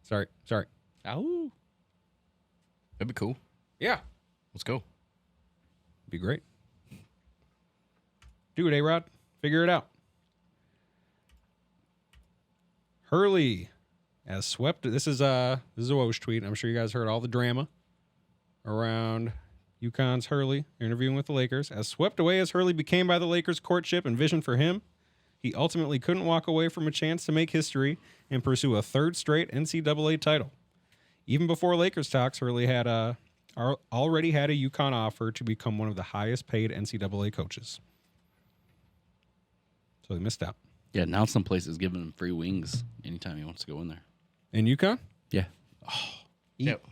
Sorry.
Ow. That'd be cool.
Yeah.
Let's go.
Be great. Do it, A-Rod. Figure it out. Hurley has swept. This is a Woj tweet. I'm sure you guys heard all the drama around UConn's Hurley interviewing with the Lakers. As swept away as Hurley became by the Lakers' courtship and vision for him, he ultimately couldn't walk away from a chance to make history and pursue a 3rd straight NCAA title. Even before Lakers talks, Hurley had already had a UConn offer to become one of the highest paid NCAA coaches. So they missed out.
Yeah, now some places giving him free wings anytime he wants to go in there.
In UConn?
Yeah.
Yep.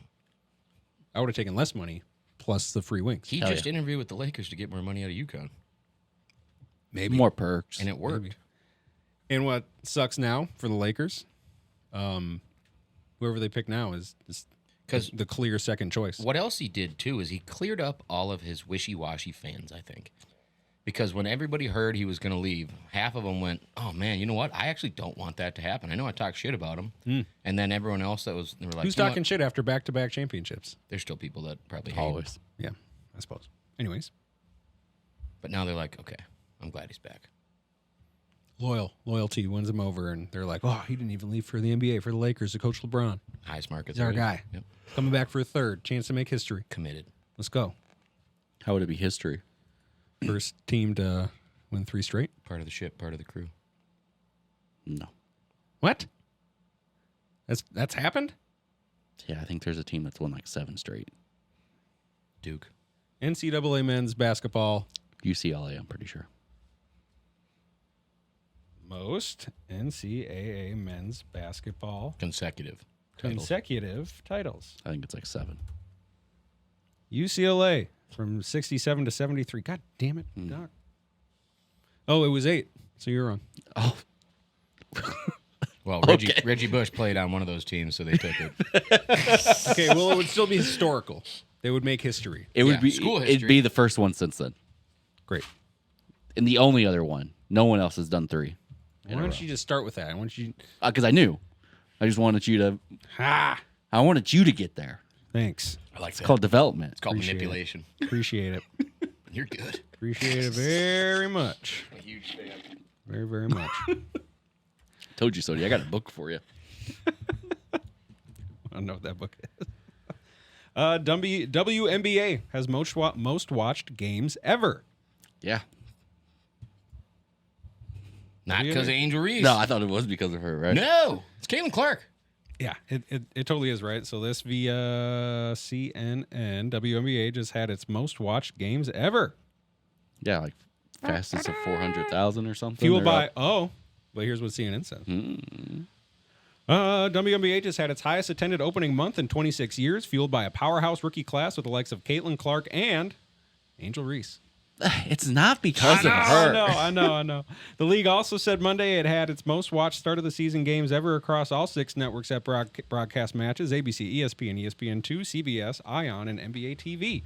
I would have taken less money plus the free wings.
He just interviewed with the Lakers to get more money out of UConn.
Maybe.
More perks.
And it worked.
Maybe. And what sucks now for the Lakers, whoever they pick now is
Because
the clear second choice.
what else he did, too, is he cleared up all of his wishy-washy fans, I think. Because when everybody heard he was going to leave, half of them went, oh, man, you know what? I actually don't want that to happen. I know I talk shit about him. And then everyone else they were like,
Who's
you know
talking shit after back-to-back championships?
There's still people that probably hate him.
Always.
Yeah, I suppose. Anyways,
But now they're like, okay, I'm glad he's back.
loyalty wins them over, and they're like, oh, he didn't even leave for the NBA, for the Lakers to coach LeBron.
Highest market.
He's our guy.
Yep.
Coming back for a 3rd, chance to make history.
Committed.
Let's go.
How would it be history?
First team to win 3 straight.
Part of the ship, part of the crew.
No.
What? That's happened?
Yeah, I think there's a team that's won like 7 straight.
Duke.
NCAA men's basketball.
UCLA, I'm pretty sure.
Most NCAA men's basketball
Consecutive.
consecutive titles.
I think it's like 7.
UCLA from 67 to 73. God damn it, Doc. Oh, it was 8. So you're wrong.
Oh.
Well,
Okay.
Reggie Bush played on one of those teams, so they took it.
Okay, well, it would still be historical. They would make history.
It
Yeah,
would be
school
it'd
history.
be the first one since then.
Great.
And the only other one. No one else has done 3.
Why don't you just start with that? I want you.
Because I knew. I just wanted you to.
Ha!
I wanted you to get there.
Thanks.
I like
It's
that.
called development.
It's called
Appreciate it.
manipulation.
Appreciate it.
You're good.
Appreciate it very much.
A huge fan.
Very, very much.
Told you so. I got a book for you.
I don't know what that book is. WNBA has most watched games ever.
Yeah.
Not because of Angel Reese.
No, I thought it was because of her, right?
No. It's Caitlin Clark.
Yeah, it totally is, right? So this via CNN, WNBA just had its most watched games ever.
Yeah, like fastest of 400,000 or something.
Fueled
They're
by,
up.
but here's what CNN says.
Mm.
WNBA just had its highest attended opening month in 26 years, fueled by a powerhouse rookie class with the likes of Caitlin Clark and Angel Reese.
It's not because of her.
I know. The league also said Monday it had its most watched start of the season games ever across all 6 networks that broadcast matches: ABC, ESPN, ESPN2, CBS, ION, and NBA TV.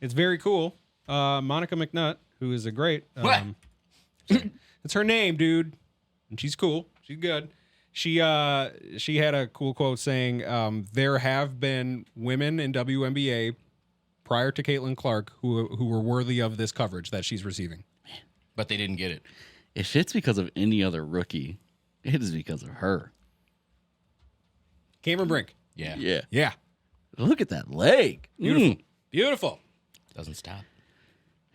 It's very cool. Monica McNutt, who is a great...
What?
It's her name, dude. And she's cool. She's good. She had a cool quote saying, there have been women in WNBA prior to Caitlin Clark who were worthy of this coverage that she's receiving.
But they didn't get it.
If it's because of any other rookie, it is because of her.
Cameron Brink.
Yeah.
Yeah.
Yeah.
Look at that leg.
Beautiful. Beautiful.
Doesn't stop.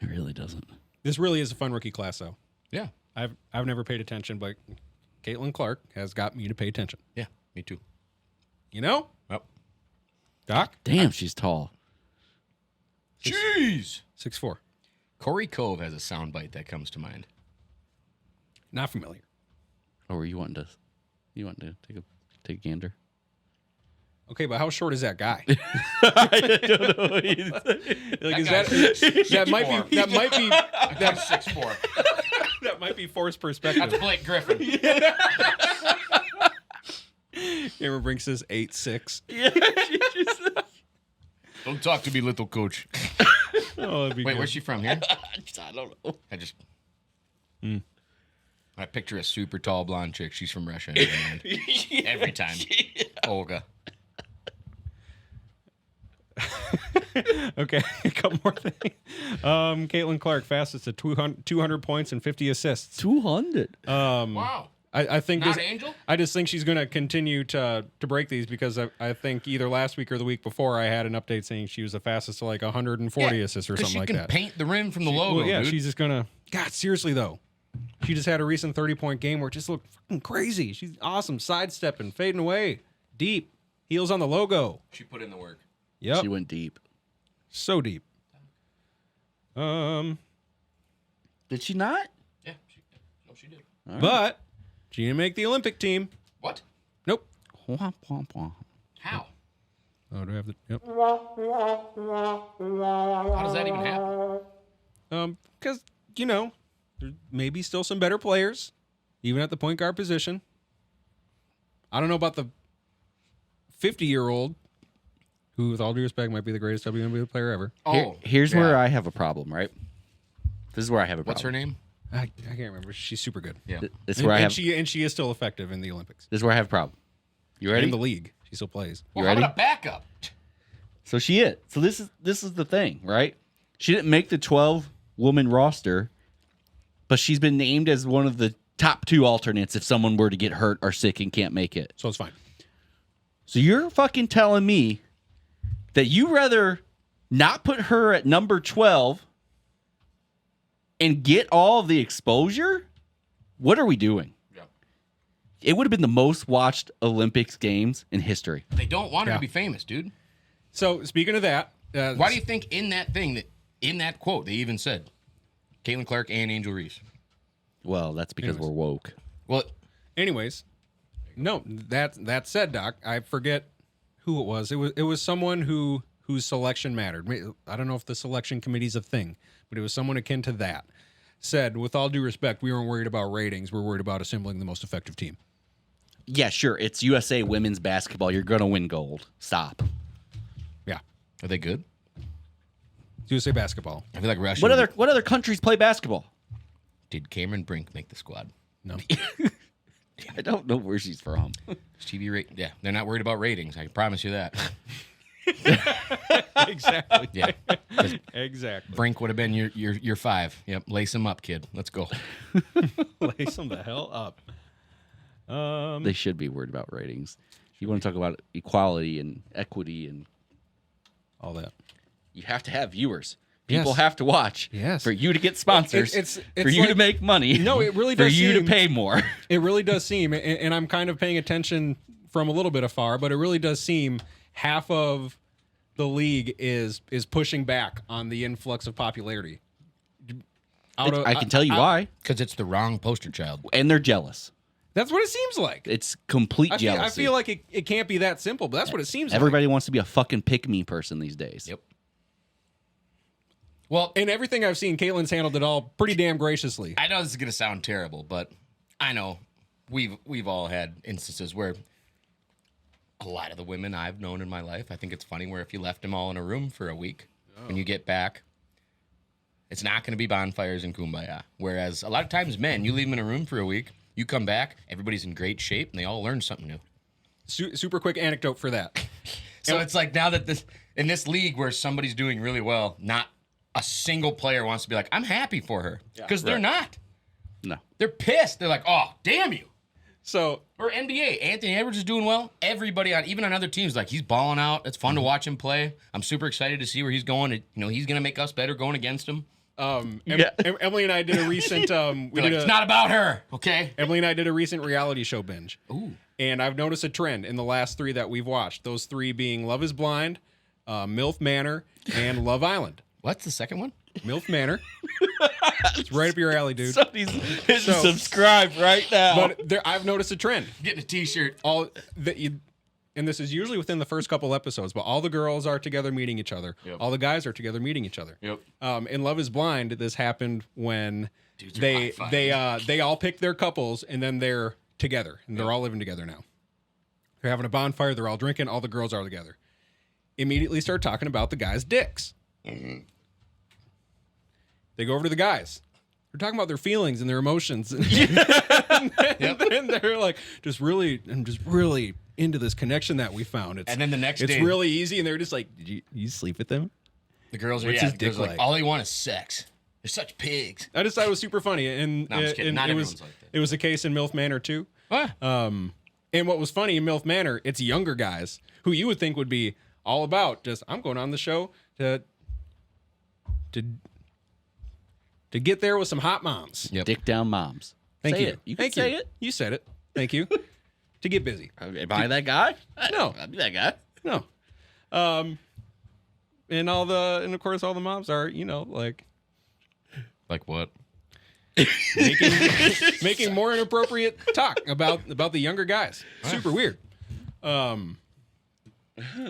It really doesn't.
This really is a fun rookie class, though.
Yeah.
I've never paid attention, but Caitlin Clark has got me to pay attention.
Yeah. Me too.
You know?
Well.
Doc?
Damn, she's tall.
Jeez.
6'4".
Corey Cove has a soundbite that comes to mind.
Not familiar.
Or were you wanting to take a gander?
Okay, but how short is that guy?
I don't know.
Like, that
That's 6'4".
that might be forced perspective.
That's Blake Griffin.
Cameron Brink says 8'6".
Don't talk to me, little coach.
Oh, that'd be
Wait,
good.
where's she from? Here?
I don't know.
I picture a super tall blonde chick. She's from Russia. In my mind. Every time. Olga.
Okay, a couple more things. Caitlin Clark, fastest at 200 points and 50 assists.
200.
Wow.
I think
Not
this,
Angel?
I just think she's going to continue to break these because I think either last week or the week before I had an update saying she was the fastest to like 140 assists or something like
she can
that.
paint the rim from the logo,
Well, yeah,
dude.
she's just going to... God, seriously, though. She just had a recent 30-point game where it just looked fucking crazy. She's awesome. Sidestepping, fading away. Deep. Heels on the logo.
She put in the work.
Yep.
She went deep.
So deep.
Did she not?
Yeah, she did.
But she didn't make the Olympic team.
What?
Nope.
Womp, womp, womp.
How?
Oh, do I have the... Yep.
How does that even happen?
Because, you know, there may be still some better players, even at the point guard position. I don't know about the 50-year-old, who, with all due respect, might be the greatest WNBA player ever.
Oh,
Here's
yeah.
where I have a problem, right? This is where I have a problem.
What's her name?
I can't remember. She's super good.
Yeah.
This is where I have.
She is still effective in the Olympics.
This is where I have a problem. You ready?
In the league, she still plays.
Well,
You
how
ready?
about a backup?
So she is. So this is the thing, right? She didn't make the 12-woman roster, but she's been named as one of the top 2 alternates if someone were to get hurt or sick and can't make it.
So it's fine.
So you're fucking telling me that you rather not put her at number 12 and get all of the exposure? What are we doing?
Yeah.
It would have been the most watched Olympics games in history.
They don't want her
Yeah.
to be famous, dude.
So speaking of that,
Why do you think in that quote they even said Caitlin Clark and Angel Reese?
Well, that's because
Anyways.
we're woke.
Well,
Anyways, no. That said, Doc, I forget who it was. It was someone whose selection mattered. I don't know if the selection committee's a thing, but it was someone akin to that. Said, with all due respect, we weren't worried about ratings. We're worried about assembling the most effective team.
Yeah, sure. It's USA women's basketball. You're going to win gold. Stop.
Yeah,
are they good?
USA basketball.
I feel like Russia.
What other countries play basketball?
Did Cameron Brink make the squad?
No.
I don't know where she's from.
TV rate? Yeah, they're not worried about ratings. I can promise you that.
Exactly.
Yeah,
Exactly.
Brink would have been your 5. Yep, lace him up, kid. Let's go.
Lace them the hell up.
They should be worried about ratings. You want to talk about equality and equity, and
All that.
you have to have viewers.
Yes.
People have to watch
Yes.
for you to get sponsors,
It's
for you to
like-
make money.
No, it really
for
does
you
seem-
to pay more.
It really does seem, and I'm kind of paying attention from a little bit afar, but it really does seem half of the league is pushing back on the influx of popularity.
I can tell you why,
Because it's the wrong poster child.
and they're jealous.
That's what it seems like.
It's complete jealousy.
I feel like it can't be that simple, but that's what it seems
Everybody wants to be a fucking pick-me person these days.
Yep. Well,
like. And everything I've seen, Caitlin's handled it all pretty damn graciously.
I know this is gonna sound terrible, but I know we've all had instances where a lot of the women I've known in my life, I think it's funny where if you left them all in a room for a week, when you get back, it's not going to be bonfires and kumbaya. Whereas a lot of times men, you leave them in a room for a week, You come back, everybody's in great shape, and they all learn something new.
Super quick anecdote for that.
So it's like now that in this league where somebody's doing really well, not a single player wants to be like, I'm happy for her. Because they're not.
No.
They're pissed. They're like, oh, damn you.
So
Or NBA, Anthony Edwards is doing well. Everybody even on other teams, like he's balling out. It's fun to watch him play. I'm super excited to see where he's going. He's going to make us better going against him.
Emily and I did a recent.
It's not about her, okay?
Emily and I did a recent reality show binge.
Ooh.
And I've noticed a trend in the last 3 that we've watched. Those 3 being Love is Blind, MILF Manor, and Love Island.
What's the second one?
MILF Manor. It's right up your alley, dude.
Somebody's hitting subscribe right now.
But I've noticed a trend.
Getting a T-shirt.
And this is usually within the first couple episodes, but all the girls are together meeting each other.
Yep.
All the guys are together meeting each other.
Yep.
In Love is Blind, this happened when
Dudes are
they all pick their couples and then they're together and they're all living together now. They're having a bonfire. They're all drinking. All the girls are together. Immediately start talking about the guys' dicks.
Mm-hmm.
They go over to the guys. They're talking about their feelings and their emotions. And then they're like, I'm just really into this connection that we found.
And then the next
it's
day,
really easy. And they're just like, did you sleep with them?
the girls are
What's his dick
like,
like?
all they want is sex. They're such pigs.
I just thought it was super funny. And,
No, I'm just kidding.
and
Not
it
everyone's
was
like that.
it was the case in MILF Manor too.
What?
And what was funny in MILF Manor, it's younger guys who you would think would be all about just, I'm going on the show to get there with some hot moms.
Yep.
Dick down moms.
Thank
say
you.
It. You can
Thank
say
you.
it.
You said it. Thank you. To get busy.
Am I that guy?
No.
I'd be that guy.
No. And of course all the moms are, like
Like what?
making more inappropriate talk about the younger guys. Super weird.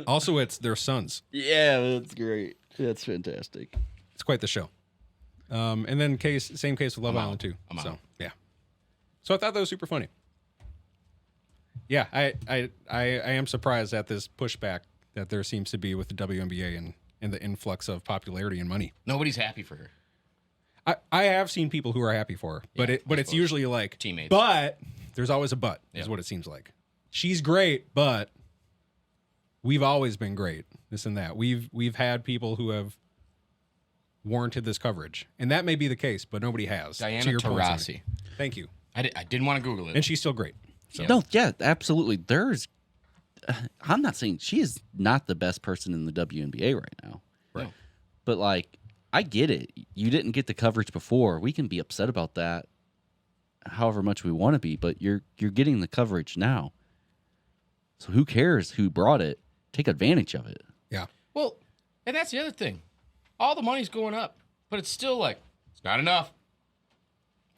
Also, it's their sons.
Yeah, that's great. That's fantastic.
It's quite the show. And then same case with Love
I'm
Island
out.
too.
I'm
so
out.
yeah. So I thought that was super funny. Yeah, I am surprised at this pushback that there seems to be with the WNBA and the influx of popularity and money.
Nobody's happy for her.
I have seen people who are happy for her, but
Yeah,
it's usually like
teammates.
But there's always a but, is
Yeah.
what it seems like. She's great, but we've always been great. This and that. We've had people who have warranted this coverage, and that may be the case, but nobody has.
Diana
To your point,
Taurasi.
Sonny. Thank you.
I didn't want to Google it.
And she's still great. So.
No, yeah, absolutely. I'm not saying she is not the best person in the WNBA right now.
Right.
No.
But like, I get it. You didn't get the coverage before. We can be upset about that however much we want to be, but you're getting the coverage now. So who cares who brought it? Take advantage of it.
Yeah.
Well, and that's the other thing. All the money's going up, but it's still like, it's not enough.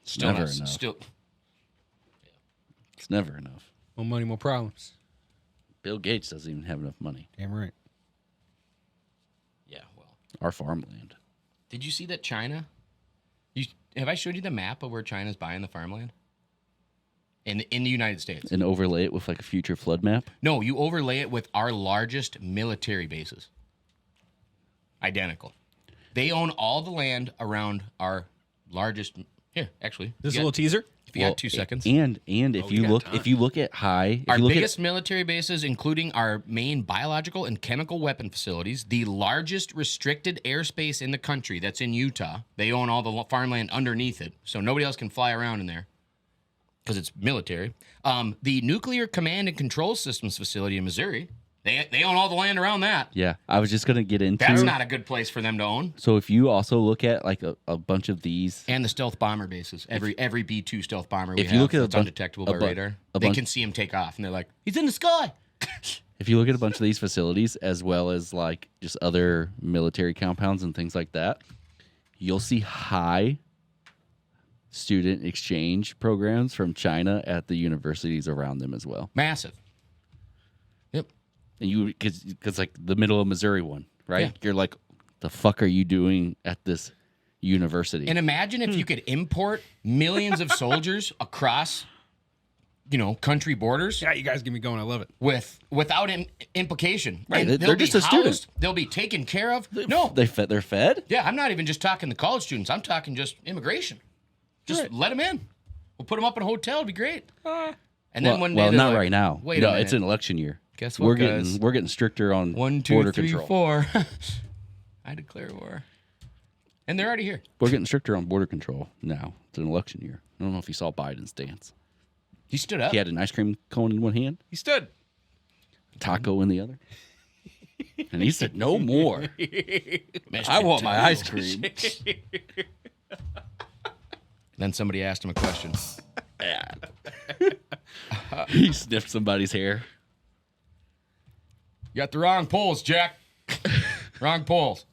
Still
Never
not,
enough.
Still,
It's never enough.
More money, more problems.
Bill Gates doesn't even have enough money.
Damn right.
yeah, well.
Our farmland.
Did you see that China? Have I showed you the map of where China's buying the farmland? In the United States.
And overlay it with like a future flood map.
No, you overlay it with our largest military bases. Identical. They own all the land around our largest. Here, actually.
This a little teaser?
If you got 2 seconds.
And if
we
you
got
look
time.
if you look at high,
Our
if you look
biggest military bases, including our main biological and chemical weapon facilities, the largest restricted airspace in the country that's in Utah. They own all the farmland underneath it, so nobody else can fly around in there because it's military. The Nuclear Command and Control Systems facility in Missouri, they own all the land around that.
yeah, I was just gonna get into.
That's not a good place for them to own.
So if you also look at like a bunch of these,
And the stealth bomber bases. Every B-2 stealth bomber we
if
have
you look at
that's undetectable by radar. They
bunch-
can see him take off, and they're like, he's in the sky.
if you look at a bunch of these facilities as well as like just other military compounds and things like that, you'll see high student exchange programs from China at the universities around them as well.
Massive. Yep.
And you because like the middle of Missouri one, right?
Yeah.
You're like, the fuck are you doing at this university?
And imagine if you could import millions of soldiers across, country borders
Yeah, you guys get me going. I love it.
without implication.
Right,
And
they're
they'll be
just a student.
housed, they'll be taken care of. No.
they're fed.
Yeah, I'm not even just talking the college students. I'm talking just immigration. Just let them in. We'll put them up in a hotel. It'd be great. And then one day,
well,
they're
not
like,
right now.
Wait
no,
a minute.
it's an election year.
Guess what, guys?
We're getting stricter on
1, 2,
border
3,
control.
4. I declare war. And they're already here.
We're getting stricter on border control now. It's an election year. I don't know if you saw Biden's dance.
He stood up.
He had an ice cream cone in one hand,
He stood.
taco in the other, and he said, "No more. I want my ice cream."
Then somebody asked him a question.
He sniffed somebody's hair.
You got the wrong poles, Jack. Wrong poles.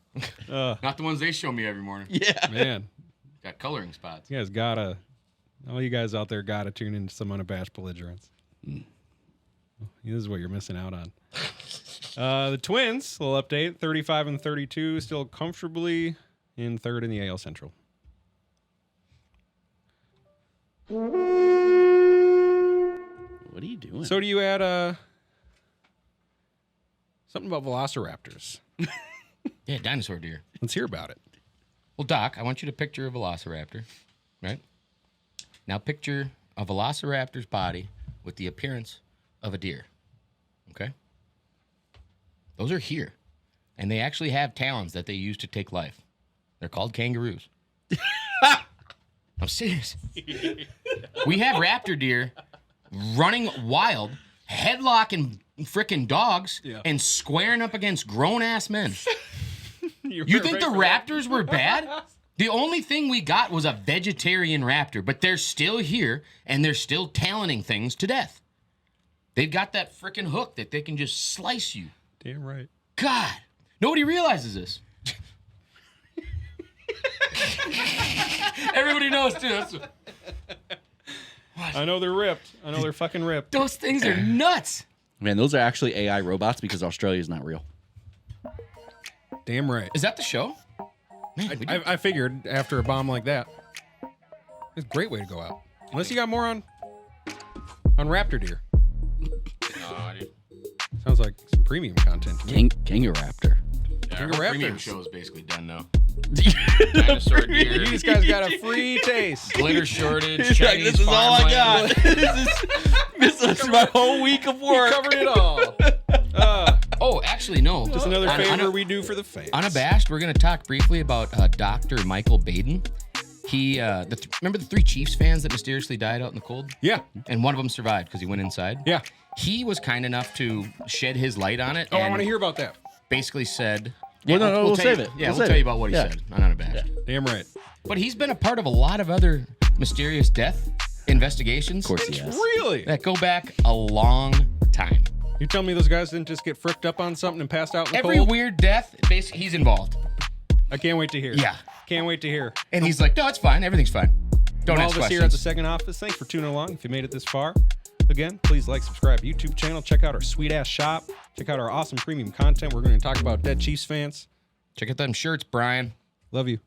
Not the ones they show me every morning.
Yeah,
Man,
Got coloring spots.
you guys all you guys out there gotta tune into some unabashed belligerence. This is what you're missing out on. The Twins, little update, 35-32, still comfortably in third in the AL Central.
What are you doing?
So do you add something about velociraptors?
Yeah, dinosaur deer.
Let's hear about it.
Well, Doc, I want you to picture a velociraptor, right? Now picture a velociraptor's body with the appearance of a deer, okay? Those are here, and they actually have talons that they use to take life. They're called kangaroos. I'm serious. We have raptor deer running wild, headlocking frickin' dogs, and squaring up against grown-ass men. You think the raptors were bad? The only thing we got was a vegetarian raptor, but they're still here, and they're still talenting things to death. They've got that frickin' hook that they can just slice you.
Damn right.
God, nobody realizes this. Everybody knows, too.
I know they're ripped. I know they're fucking ripped.
Those things are nuts.
Man, those are actually AI robots because Australia's not real.
Damn right.
Is that the show? Man, we did-
I figured after a bomb like that, it's a great way to go out. Unless you got more on raptor deer. Sounds like some premium content to me.
Kangaraptor.
our
Raptors.
premium show is basically done now. Dinosaur deer,
These guys got a free taste.
glitter shortage,
He's like,
Chinese
this is all I got.
farmland.
This is my whole week of work.
Covered it all.
Oh, actually, no.
Just another
On-
favor we do for the fans.
Unabashed, we're going to talk briefly about Dr. Michael Baden. He, remember the 3 Chiefs fans that mysteriously died out in the cold?
Yeah.
And one of them survived because he went inside?
Yeah.
He was kind enough to shed his light on it.
Oh,
and
I want to hear about that.
basically said...
Well, no, we'll
tell
save
you-
it.
Yeah,
We'll
we'll
save
tell
it.
you about what he
Yeah.
said on Unabashed.
Damn right.
But he's been a part of a lot of other mysterious death investigations.
Of course he has.
Really?
That go back a long time.
You tell me those guys didn't just get fricked up on something and passed out in the
Every
cold?
weird death, basically, he's involved.
I can't wait to hear.
Yeah.
Can't wait to hear.
And he's like, no, it's fine. Everything's fine. Don't
From all
ask
of us
questions.
here at the second office, thanks for tuning along. If you made it this far, again, please like, subscribe, YouTube channel. Check out our sweet ass shop. Check out our awesome premium content. We're going to talk about dead Chiefs fans.
Check out them shirts, Brian.
Love you.